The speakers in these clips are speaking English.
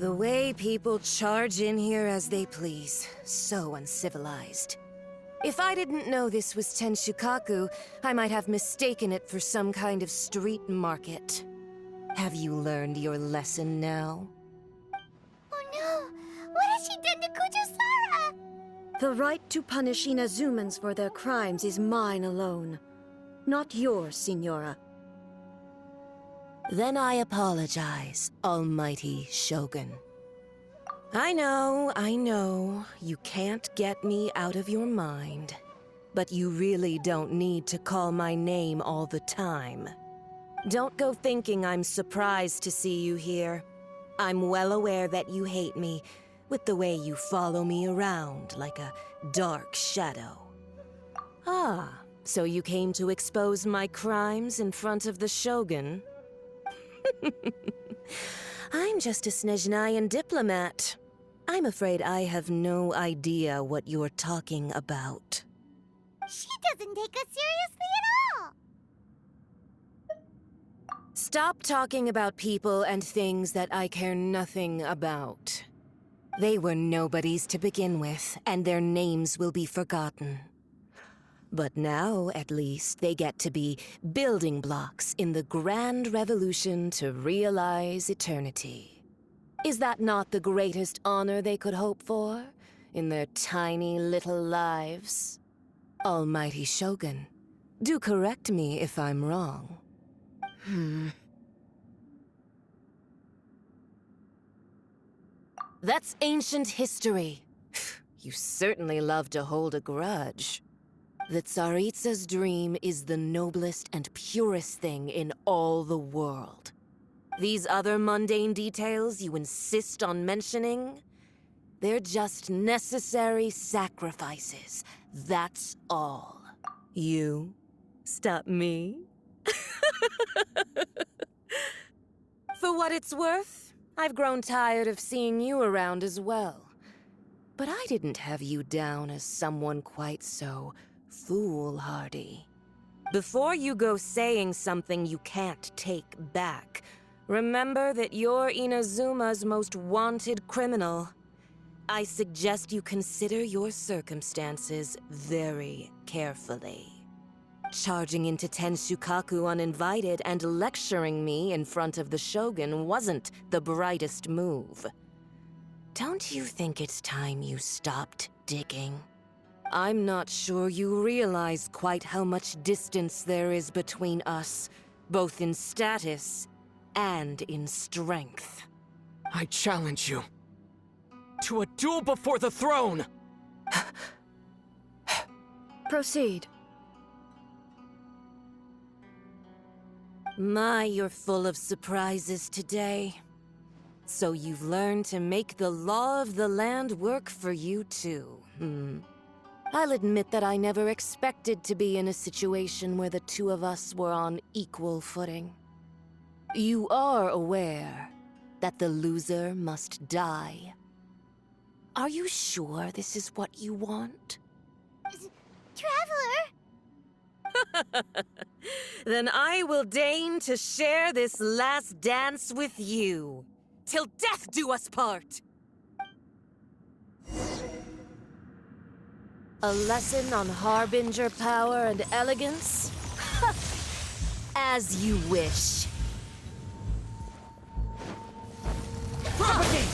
The way people charge in here as they please. So uncivilized. If I didn't know this was Tenshukaku, I might have mistaken it for some kind of street market. Have you learned your lesson now? Oh no! What has she done to Kujusara? The right to punish Inazumans for their crimes is mine alone. Not yours, Signora. Then I apologize, Almighty Shogun. I know, you can't get me out of your mind. But you really don't need to call my name all the time. Don't go thinking I'm surprised to see you here. I'm well aware that you hate me, with the way you follow me around like a dark shadow. Ah, so you came to expose my crimes in front of the Shogun? I'm just a Snezhnayan diplomat. I'm afraid I have no idea what you're talking about. She doesn't take us seriously at all! Stop talking about people and things that I care nothing about. They were nobodies to begin with, and their names will be forgotten. But now, at least, they get to be building blocks in the grand revolution to realize eternity. Is that not the greatest honor they could hope for in their tiny little lives? Almighty Shogun, do correct me if I'm wrong. That's ancient history. You certainly love to hold a grudge. The Tsaritsa's dream is the noblest and purest thing in all the world. These other mundane details you insist on mentioning, they're just necessary sacrifices. That's all. You stop me? For what it's worth, I've grown tired of seeing you around as well. But I didn't have you down as someone quite so foolhardy. Before you go saying something you can't take back, remember that you're Inazuma's most wanted criminal. I suggest you consider your circumstances very carefully. Charging into Tenshukaku uninvited and lecturing me in front of the Shogun wasn't the brightest move. Don't you think it's time you stopped digging? I'm not sure you realize quite how much distance there is between us, both in status and in strength. I challenge you to a duel before the throne! Proceed. My, you're full of surprises today. So you've learned to make the law of the land work for you too, I'll admit that I never expected to be in a situation where the two of us were on equal footing. You are aware that the loser must die. Are you sure this is what you want? Traveler! Then I will deign to share this last dance with you. Till death do us part! A lesson on Harbinger power and elegance? As you wish. Propagate!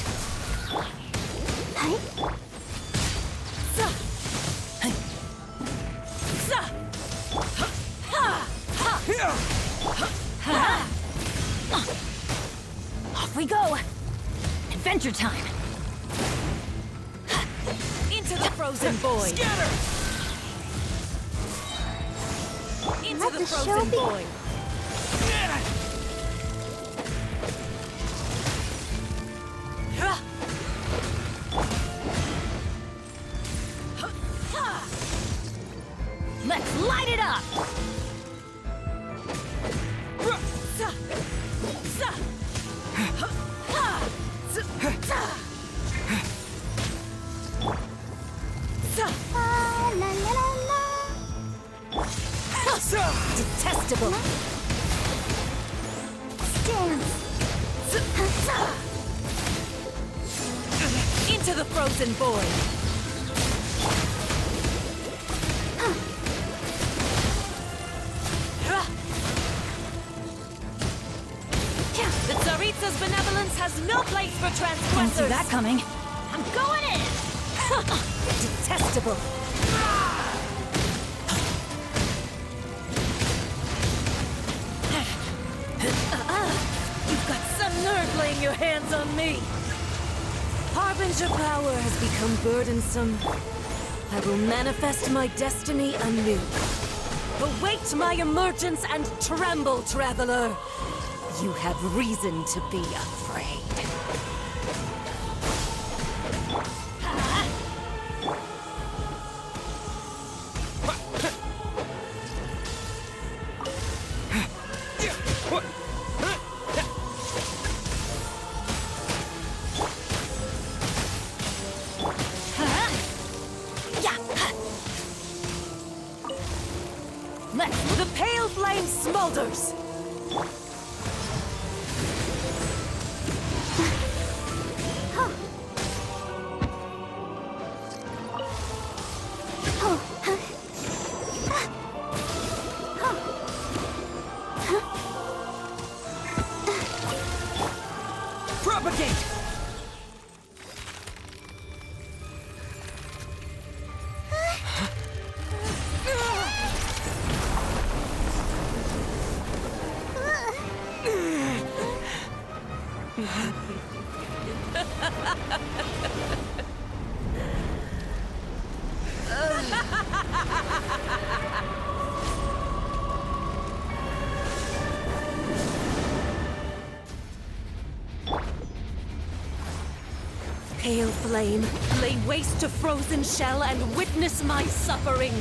Off we go! Adventure time! Into the frozen void! Scatter! Into Let the the show frozen begin. void! Let's light it up! La la la la. Detestable! Dance. frozen boy! The Tsaritsa's benevolence has no place for Didn't transgressors! see that coming. I'm going in! Detestable! You've got some nerve laying your hands on me! Harbinger power has become burdensome. I will manifest my destiny anew. Await my emergence and tremble, traveler! You have reason to be afraid. The pale flame smolders! Propagate! Pale flame, lay waste to frozen shell and witness my suffering!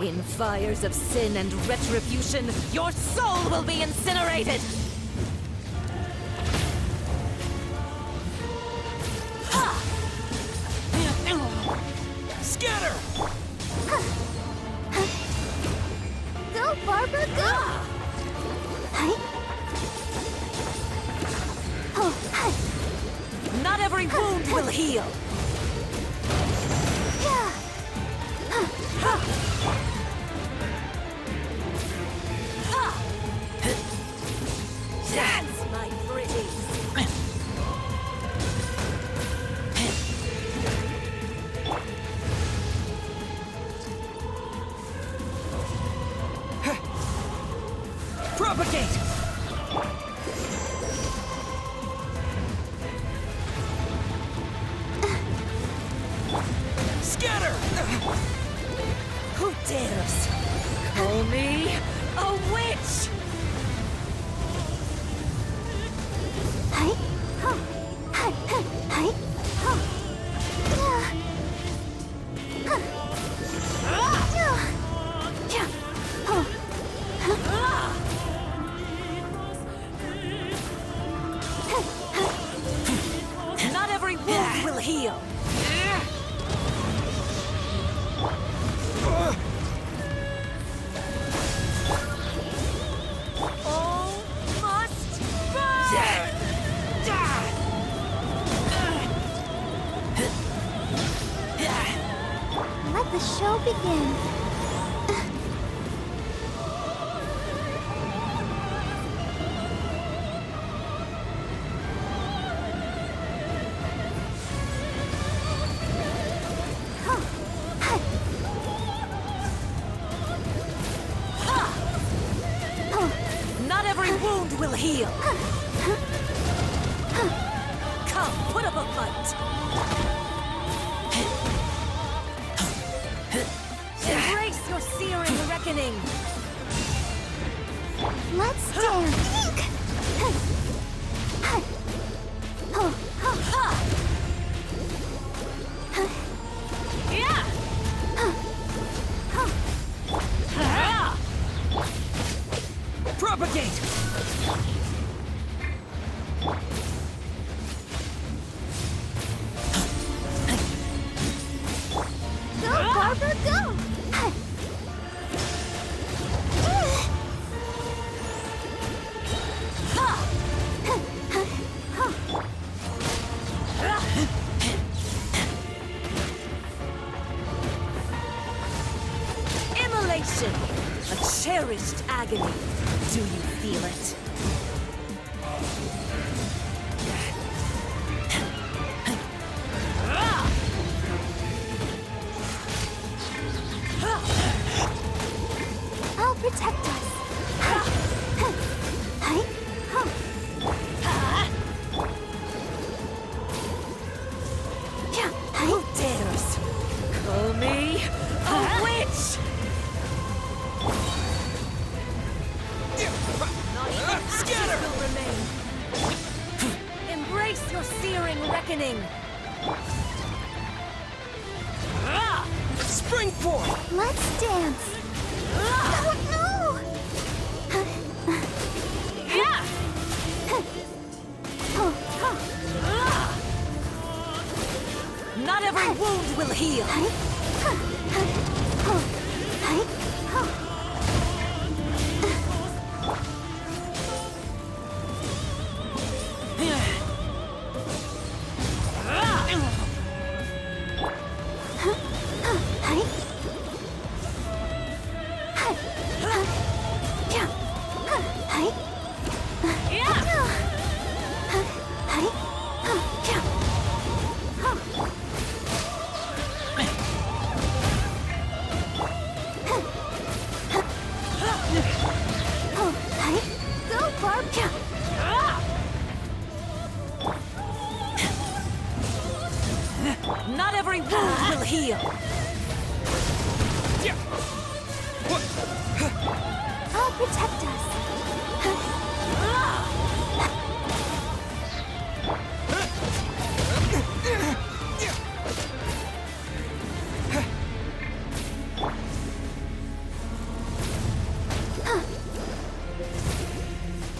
In fires of sin and retribution, your soul will be incinerated! Scatter! Go, Barbara, go! Hi. Oh, hi. Not every wound will heal! Yeah. Dance, my pretties! Propagate! Scatter! Who dares call me a witch? Hi. Oh. Hi. Hi. Oh. Yeah. Huh. Yeah. Oh. Not every wound will heal! All must burn! Let the show begin. Not every wound will heal! Come, put up a fight! Embrace your searing reckoning! Let's dance. Yeah! Propagate! Go, Barbara, go! agony. Do you feel it? I'll protect us. Who dares call me a witch? Not even ashes will remain. Embrace your searing reckoning. Spring forth! Let's dance. Oh no! Not every wound will heal. Go, Barb! Not every wound will heal. I'll protect us.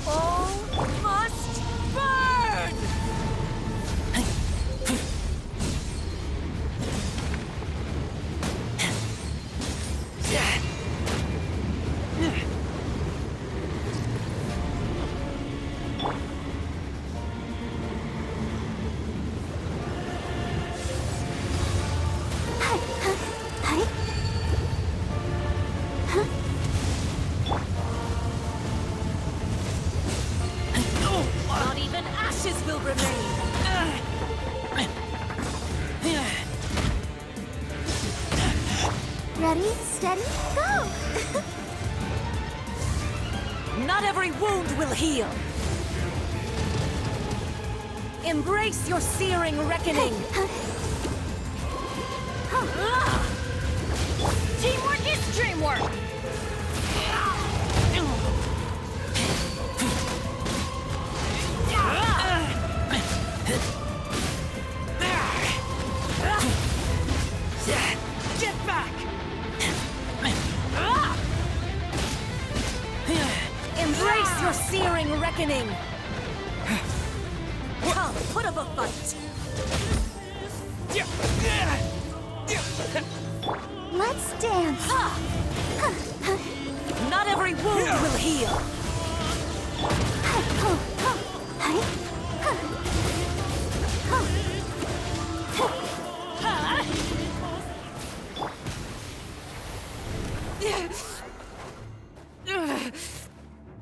All must burn! Not even ashes will remain. Ready, steady, go! Not every wound will heal. Embrace your searing reckoning. Teamwork is dreamwork! Get back! Embrace your searing reckoning. Come, put up a fight. Let's dance. Not every wound will heal.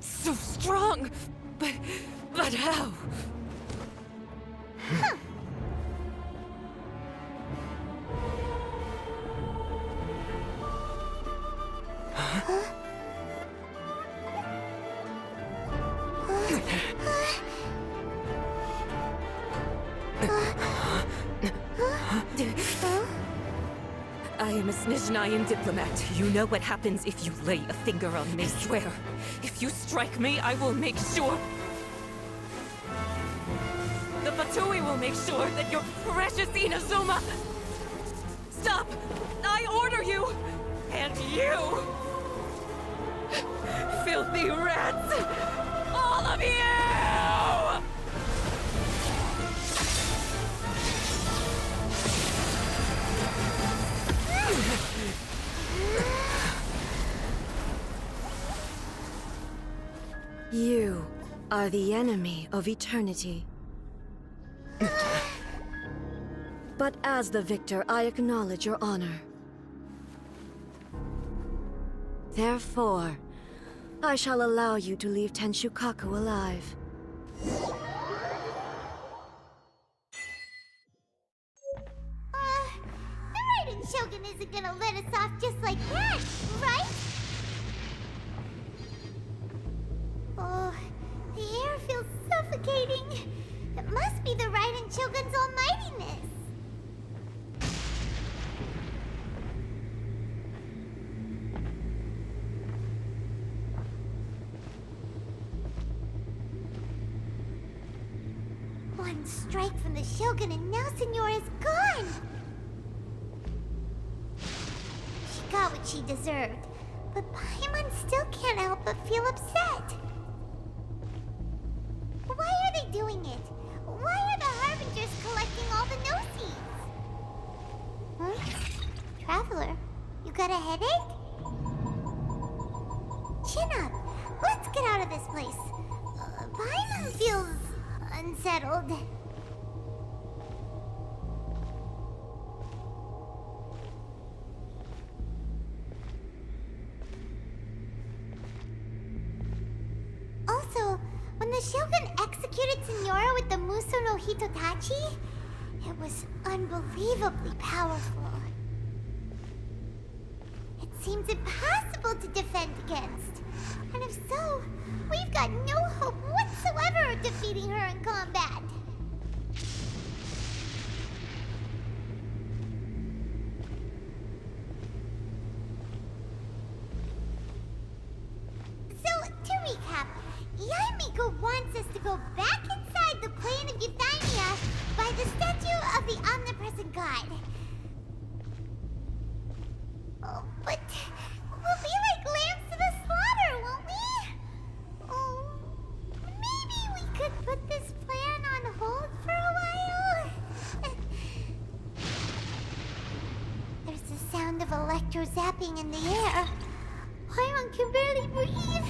So strong, but how? I am a Snezhnayan diplomat. You know what happens if you lay a finger on me, swear. If you strike me, I will make sure... The Fatui will make sure that your precious Inazuma... Stop! I order you! And you! Filthy rats! All of you! You are the enemy of eternity. But as the victor, I acknowledge your honor. Therefore, I shall allow you to leave Tenshukaku alive. The Raiden Shogun isn't gonna let us off just like that, right? Oh, the air feels suffocating. It must be the Raiden Shogun's almightiness. One strike from the Shogun and now Signora's gone! She got what she deserved, but Paimon still can't help but feel upset. Why are they doing it? Why are the Harbingers collecting all the no-seeds? Huh? Traveler, you got a headache? Chin up. Let's get out of this place. Paimon feels unsettled. Also, when the Shogun executed Signora with the Muso no Hitotachi, it was unbelievably powerful. It seems impossible to defend against. And if so, we've got no hope whatsoever of defeating her in combat. So, to recap, Yaemiko wants us to go back inside the plane of Euthymia by the statue of the Omnipresent God. Oh, but we'll be like lambs to the slaughter, won't we? Oh, maybe we could put this plan on hold for a while? There's the sound of electro zapping in the air. Paimon can barely breathe.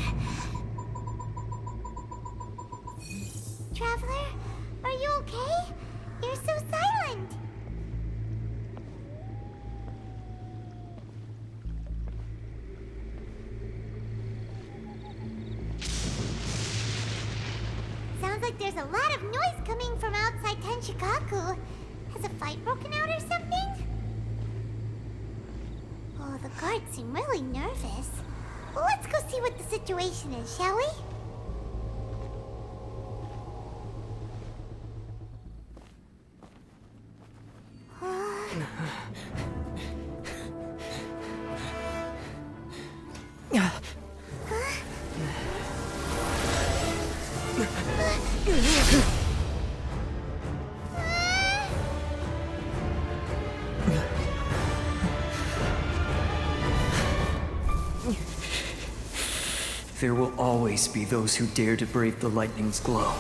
Traveler, are you okay? You're so silent. Sounds like there's a lot of noise coming from outside Tenshukaku. Has a fight broken out or something? Oh, the guards seem really nervous. Well, let's go see what the situation is, shall we? There will always be those who dare to brave the lightning's glow.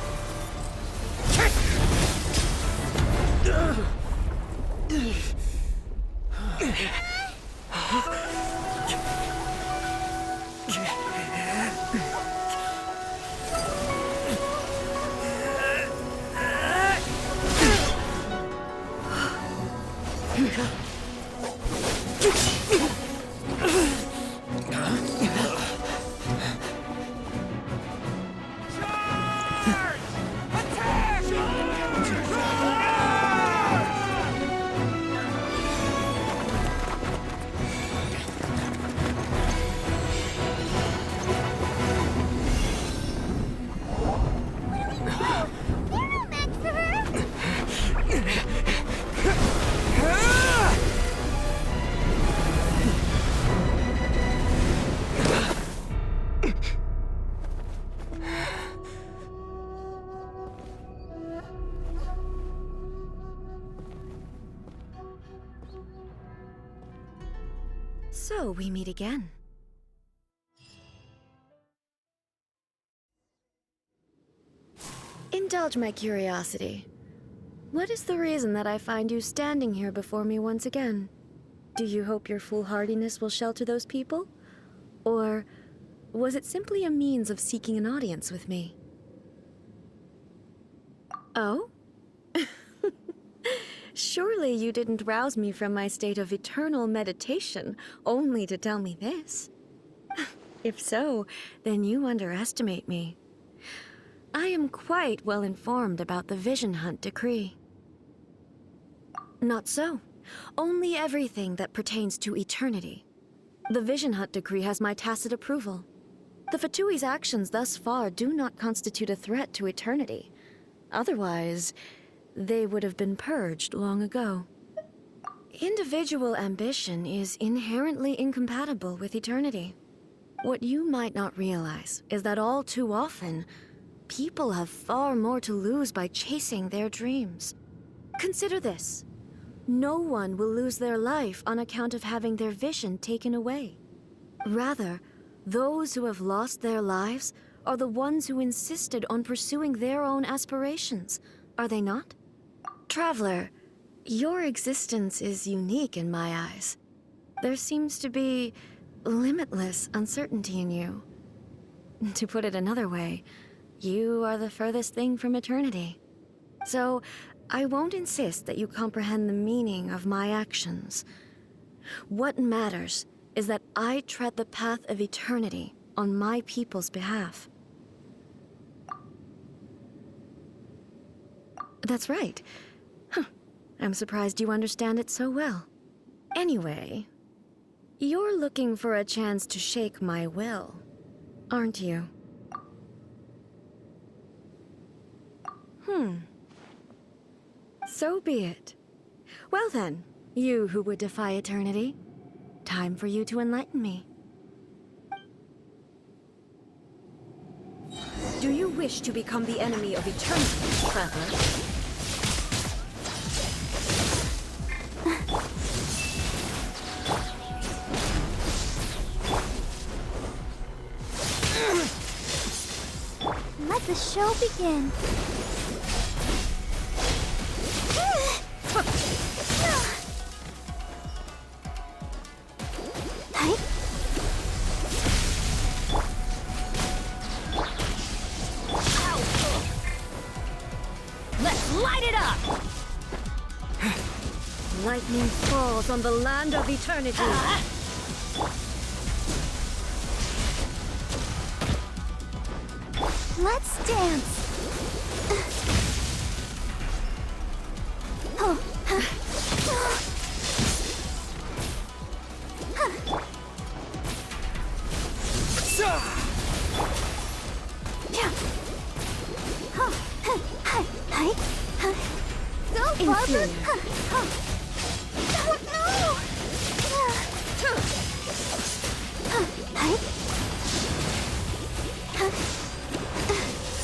So we meet again. Indulge my curiosity. What is the reason that I find you standing here before me once again? Do you hope your foolhardiness will shelter those people? Or was it simply a means of seeking an audience with me? Oh? Surely you didn't rouse me from my state of eternal meditation only to tell me this. If so, then you underestimate me. I am quite well informed about the Vision Hunt decree. Not so. Only everything that pertains to eternity. The Vision Hunt decree has my tacit approval. The Fatui's actions thus far do not constitute a threat to eternity. Otherwise, they would have been purged long ago. Individual ambition is inherently incompatible with eternity. What you might not realize is that all too often, people have far more to lose by chasing their dreams. Consider this. No one will lose their life on account of having their vision taken away. Rather, those who have lost their lives are the ones who insisted on pursuing their own aspirations, are they not? Traveler, your existence is unique in my eyes. There seems to be limitless uncertainty in you. To put it another way, you are the furthest thing from eternity. So, I won't insist that you comprehend the meaning of my actions. What matters is that I tread the path of eternity on my people's behalf. That's right. Huh. I'm surprised you understand it so well. Anyway, you're looking for a chance to shake my will, aren't you? So be it. Well then, you who would defy eternity, time for you to enlighten me. Do you wish to become the enemy of eternity, traveler? Let the show begin. Let's light it up! Lightning falls on the land of eternity. Let's dance. Go, Barbara. Oh, no.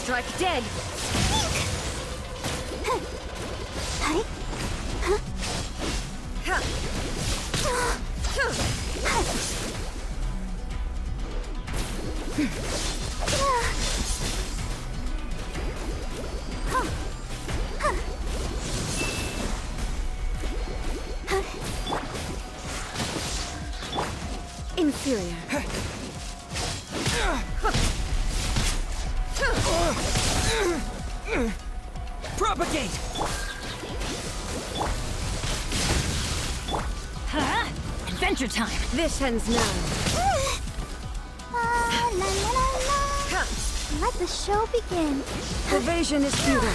Strike dead. Inferior. Propagate! Huh? Adventure time! This ends now. La, la, la, la. Let the show begin. Evasion is futile.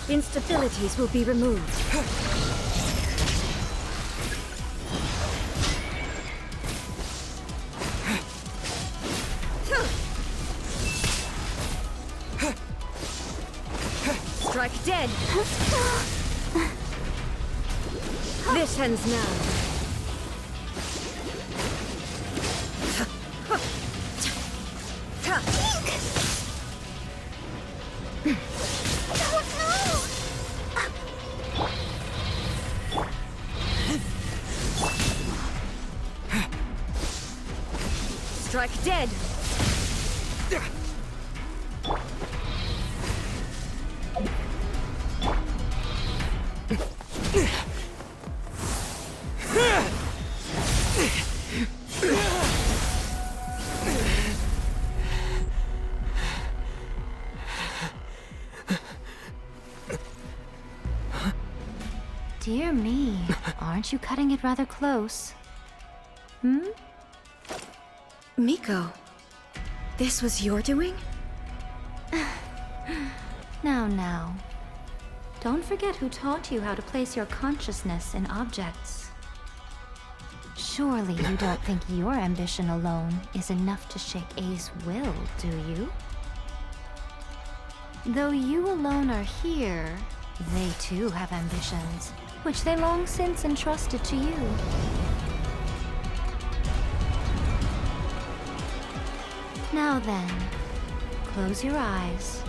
Instabilities will be removed. Strike dead. This ends now. Strike dead. Dear me, aren't you cutting it rather close? Miko, this was your doing? Now. Don't forget who taught you how to place your consciousness in objects. Surely you don't think your ambition alone is enough to shake A's will, do you? Though you alone are here, they too have ambitions, which they long since entrusted to you. Now then, close your eyes.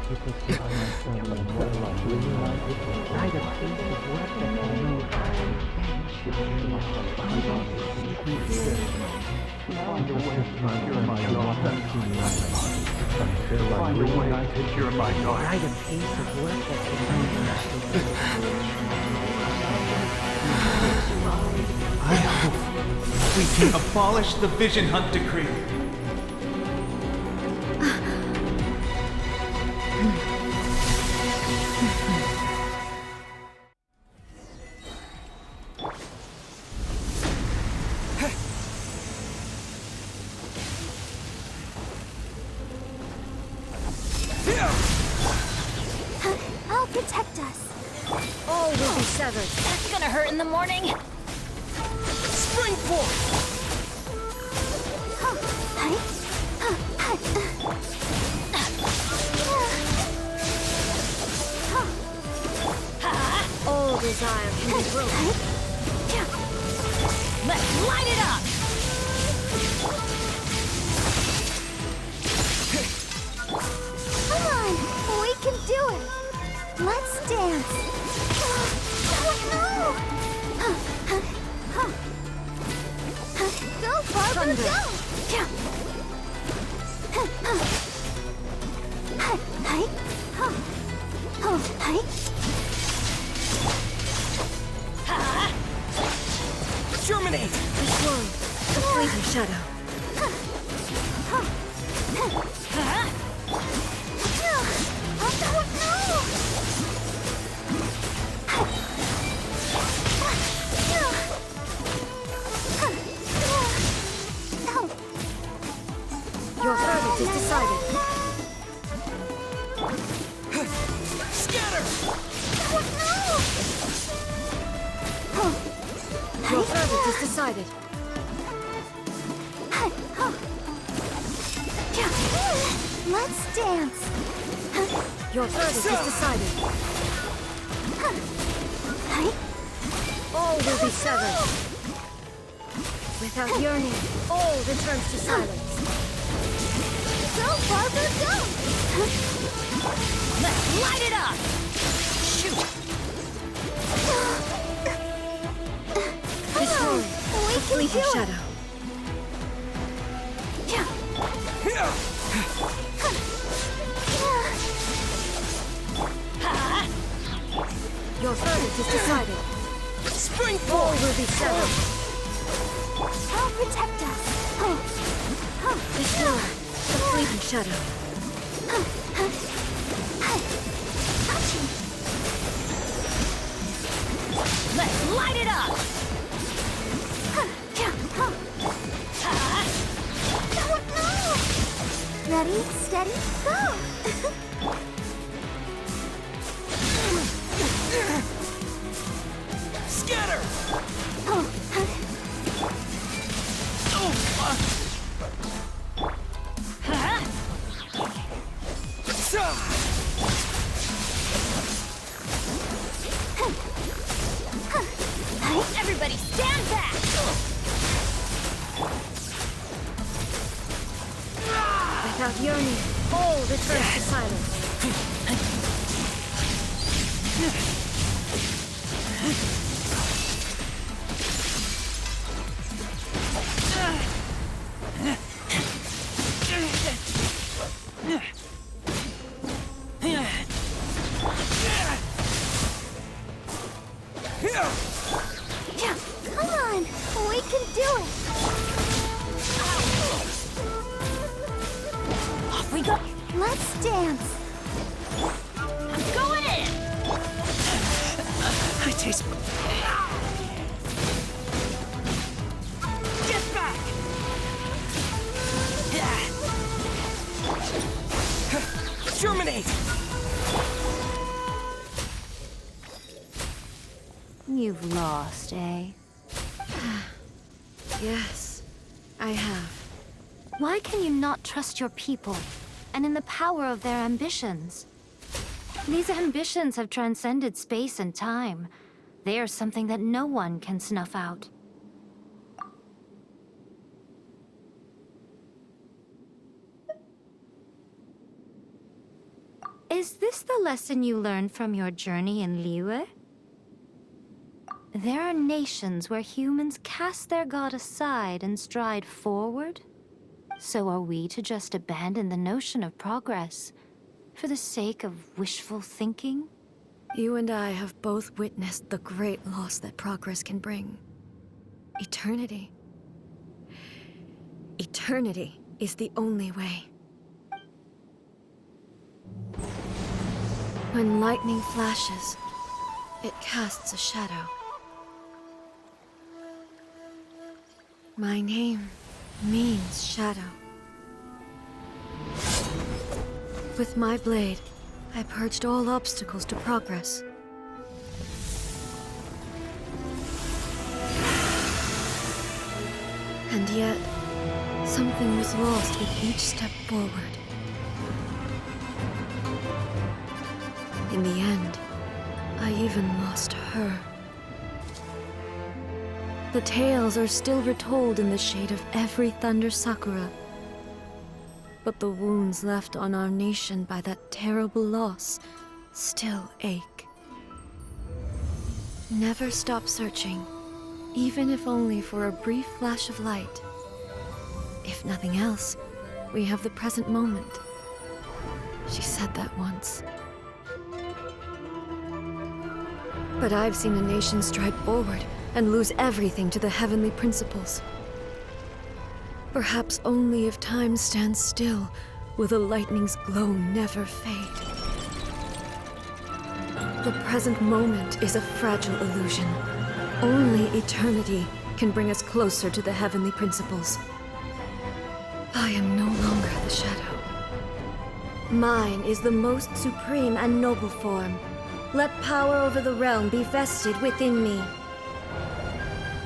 I hope we can abolish the Vision Hunt Decree. I'll protect us. All will be severed. That's gonna hurt in the morning. Springboard! All desire can be broken. Let's light it up! Come on, we can do it. Let's dance. Oh no! Go, Barbara, go! Germinate! This one, the fleeting shadow. Your verdict is decided. Scatter! Your verdict is decided. Let's dance. Your verdict is decided. All will be severed. Without yearning, all returns to silence. Go, Barbara, go! Let's light it up! Shoot! This one, We the can fleeting do it. shadow. Your verdict is decided. All will be severed. I'll protect us. This one, the fleeting shadow. Let's light it up! Ready, steady, go! Scatter! Everybody stand back! Without yearning, all returns to silence. Come on, we can do it. Off we go! Let's dance. I'm going in! I taste... Get back! You've lost, eh? Yes, I have. Why can you not trust your people, and in the power of their ambitions? These ambitions have transcended space and time. They are something that no one can snuff out. Is this the lesson you learned from your journey in Liyue? There are nations where humans cast their god aside and stride forward. So are we to just abandon the notion of progress for the sake of wishful thinking? You and I have both witnessed the great loss that progress can bring. Eternity. Eternity is the only way. When lightning flashes, it casts a shadow. My name means shadow. With my blade, I purged all obstacles to progress. And yet, something was lost with each step forward. In the end, I even lost her. The tales are still retold in the shade of every Thunder Sakura. But the wounds left on our nation by that terrible loss still ache. Never stop searching, even if only for a brief flash of light. If nothing else, we have the present moment. She said that once. But I've seen a nation stride forward and lose everything to the heavenly principles. Perhaps only if time stands still will the lightning's glow never fade. The present moment is a fragile illusion. Only eternity can bring us closer to the heavenly principles. I am no longer the shadow. Mine is the most supreme and noble form. Let power over the realm be vested within me.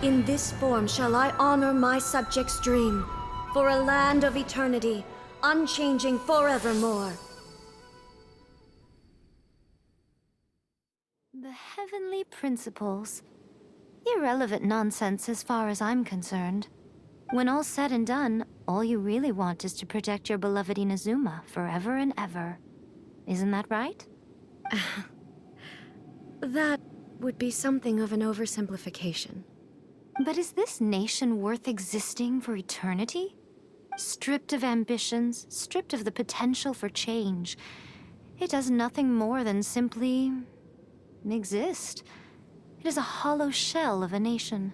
In this form shall I honor my subjects' dream, for a land of eternity, unchanging forevermore. The heavenly principles. Irrelevant nonsense as far as I'm concerned. When all's said and done, all you really want is to protect your beloved Inazuma forever and ever. Isn't that right? That would be something of an oversimplification. But is this nation worth existing for eternity? Stripped of ambitions, stripped of the potential for change. It does nothing more than simply exist. It is a hollow shell of a nation.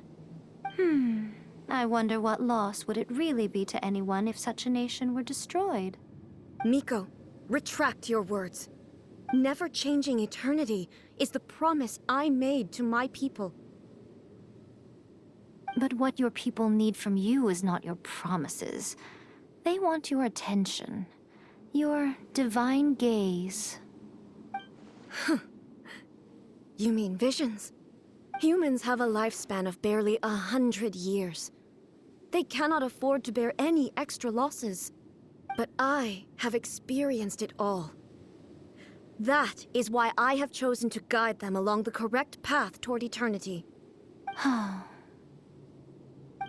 I wonder what loss would it really be to anyone if such a nation were destroyed? Miko, retract your words. Never changing eternity is the promise I made to my people. But what your people need from you is not your promises. They want your attention. Your divine gaze. You mean visions? Humans have a lifespan of barely 100 years. They cannot afford to bear any extra losses. But I have experienced it all. That is why I have chosen to guide them along the correct path toward eternity.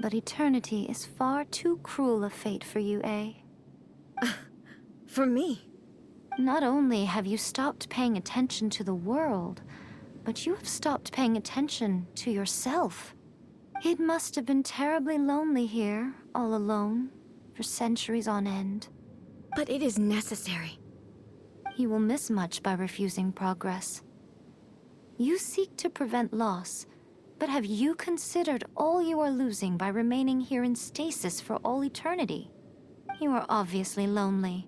But eternity is far too cruel a fate for you, eh? For me? Not only have you stopped paying attention to the world, but you have stopped paying attention to yourself. It must have been terribly lonely here, all alone, for centuries on end. But it is necessary. You will miss much by refusing progress. You seek to prevent loss, but have you considered all you are losing by remaining here in stasis for all eternity? You are obviously lonely,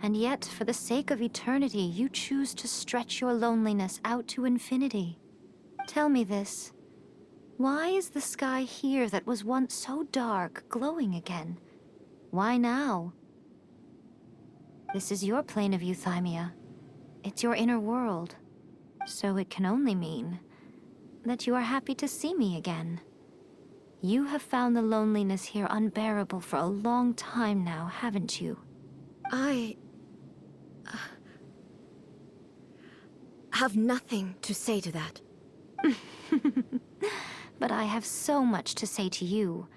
and yet for the sake of eternity, you choose to stretch your loneliness out to infinity. Tell me this. Why is the sky here that was once so dark glowing again? Why now? This is your plane of euthymia. It's your inner world. So it can only mean that you are happy to see me again. You have found the loneliness here unbearable for a long time now, haven't you? I have nothing to say to that. But I have so much to say to you.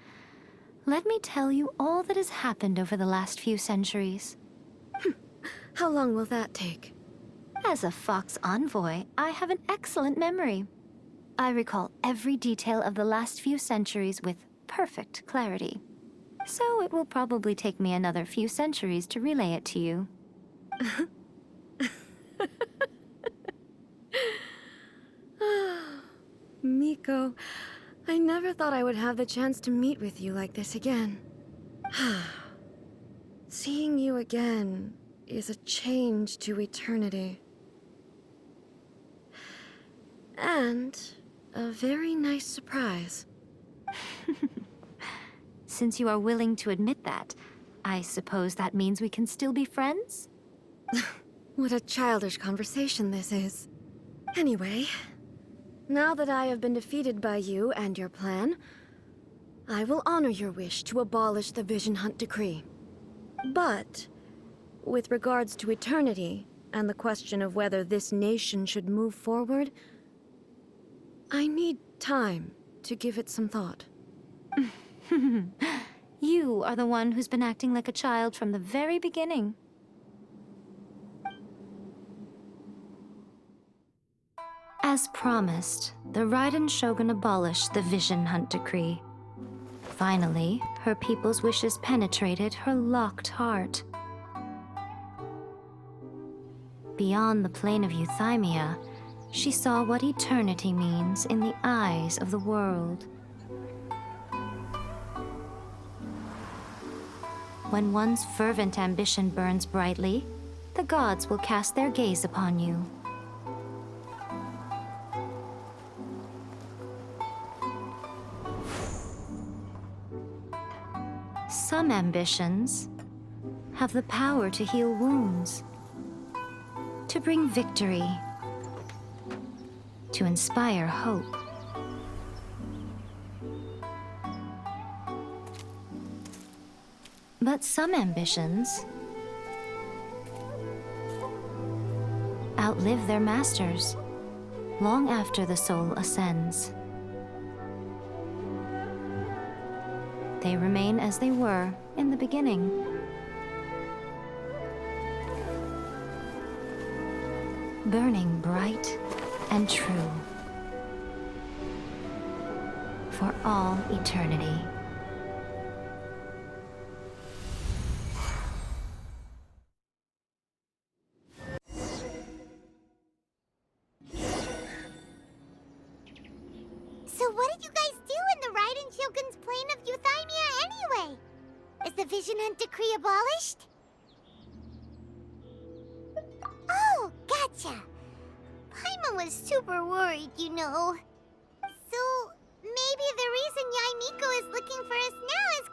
Let me tell you all that has happened over the last few centuries. How long will that take? As a Fox envoy, I have an excellent memory. I recall every detail of the last few centuries with perfect clarity. So it will probably take me another few centuries to relay it to you. Miko, I never thought I would have the chance to meet with you like this again. Seeing you again is a change to eternity. And a very nice surprise. Since you are willing to admit that, I suppose that means we can still be friends? What a childish conversation this is. Anyway, now that I have been defeated by you and your plan, I will honor your wish to abolish the Vision Hunt Decree. But, with regards to eternity, and the question of whether this nation should move forward, I need time to give it some thought. You are the one who's been acting like a child from the very beginning. As promised, the Raiden Shogun abolished the Vision Hunt Decree. Finally, her people's wishes penetrated her locked heart. Beyond the plane of Euthymia, she saw what eternity means in the eyes of the world. When one's fervent ambition burns brightly, the gods will cast their gaze upon you. Some ambitions have the power to heal wounds, to bring victory, to inspire hope. But some ambitions outlive their masters long after the soul ascends. They remain as they were in the beginning. Burning bright and true for all eternity. So what did you guys do in the Raiden Shogun's plane of Euthymia anyway? Is the Vision Hunt Decree abolished? Oh, gotcha. Paimon was super worried, you know. So maybe the reason Yae Miko is looking for us now is